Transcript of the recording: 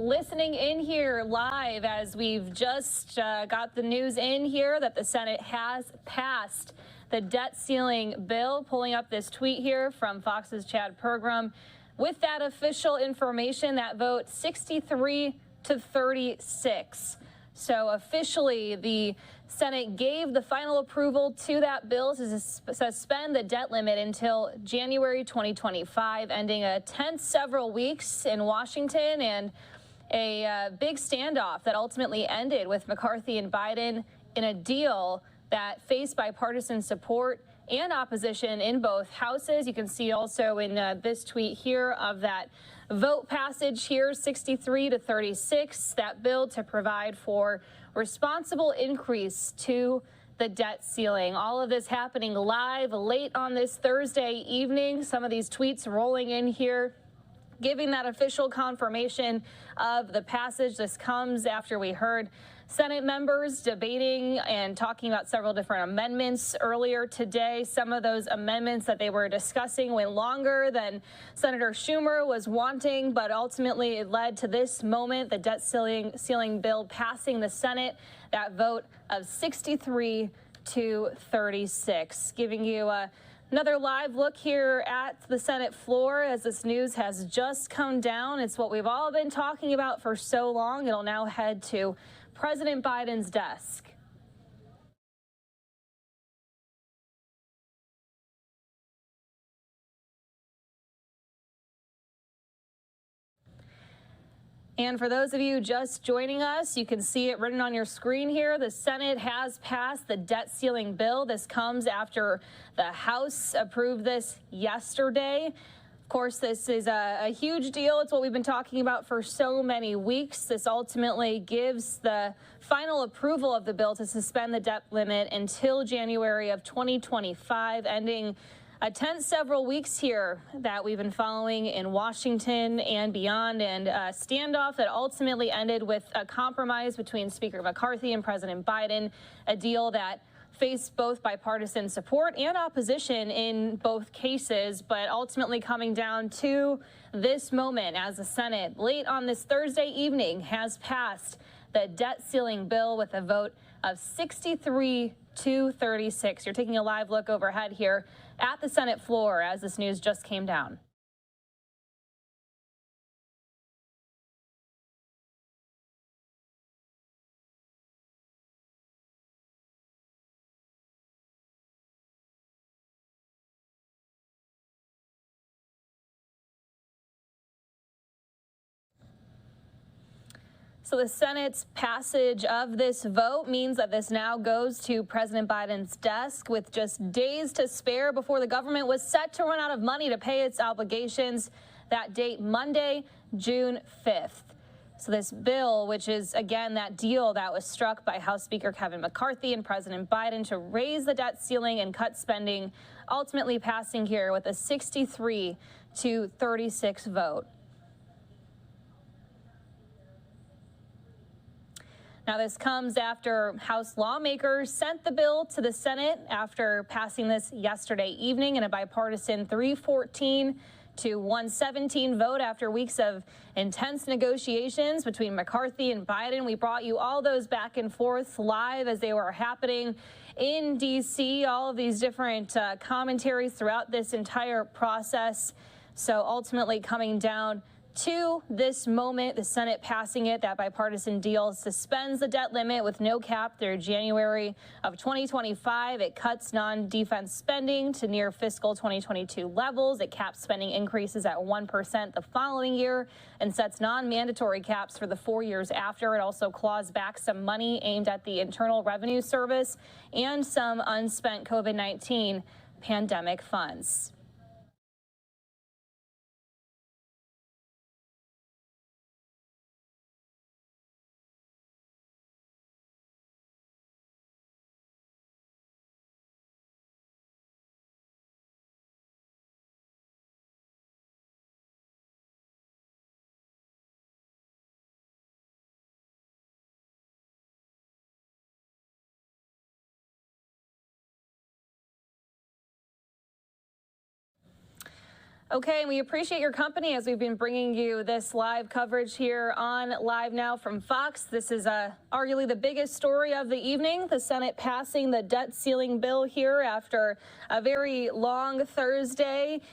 listening in here live as we've just got the news in here that the Senate has passed the debt ceiling bill. Pulling up this tweet here from Fox's Chad Pergram. With that official information, that vote 63 to 36. So officially, the Senate gave the final approval to that bill to suspend the debt limit until January 2025, ending a tense several weeks in Washington and a big standoff that ultimately ended with McCarthy and Biden in a deal that faced bipartisan support and opposition in both houses. You can see also in this tweet here of that vote passage here, 63 to 36, that bill to provide for responsible increase to the debt ceiling. All of this happening live late on this Thursday evening. Some of these tweets rolling in here, giving that official confirmation of the passage. This comes after we heard Senate members debating and talking about several different amendments earlier today. Some of those amendments that they were discussing went longer than Senator Schumer was wanting, but ultimately it led to this moment, the debt ceiling bill passing the Senate, that vote of 63 to 36, giving you another live look here at the Senate floor as this news has just come down. It's what we've all been talking about for so long. It'll now head to President Biden's desk. And for those of you just joining us, you can see it written on your screen here. The Senate has passed the debt ceiling bill. This comes after the House approved this yesterday. Of course, this is a huge deal. It's what we've been talking about for so many weeks. This ultimately gives the final approval of the bill to suspend the debt limit until January of 2025, ending a tense several weeks here that we've been following in Washington and beyond, and a standoff that ultimately ended with a compromise between Speaker McCarthy and President Biden, a deal that faced both bipartisan support and opposition in both cases, but ultimately coming down to this moment as the Senate late on this Thursday evening has passed the debt ceiling bill with a vote of 63 to 36. You're taking a live look overhead here at the Senate floor as this news just came down. So the Senate's passage of this vote means that this now goes to President Biden's desk with just days to spare before the government was set to run out of money to pay its obligations. That date, Monday, June 5th. So this bill, which is, again, that deal that was struck by House Speaker Kevin McCarthy and President Biden to raise the debt ceiling and cut spending, ultimately passing here with a 63 to 36 vote. Now, this comes after House lawmakers sent the bill to the Senate after passing this yesterday evening in a bipartisan 314 to 117 vote after weeks of intense negotiations between McCarthy and Biden. We brought you all those back and forth live as they were happening in D.C., all of these different commentaries throughout this entire process. So ultimately coming down to this moment, the Senate passing it, that bipartisan deal suspends the debt limit with no cap through January of 2025. It cuts non-defense spending to near fiscal 2022 levels. It caps spending increases at 1% the following year and sets non-mandatory caps for the 4 years after. It also claws back some money aimed at the Internal Revenue Service and some unspent COVID-19 pandemic funds. Okay, and we appreciate your company as we've been bringing you this live coverage here on Live Now from Fox. This is arguably the biggest story of the evening, the Senate passing the debt ceiling bill here after a very long Thursday.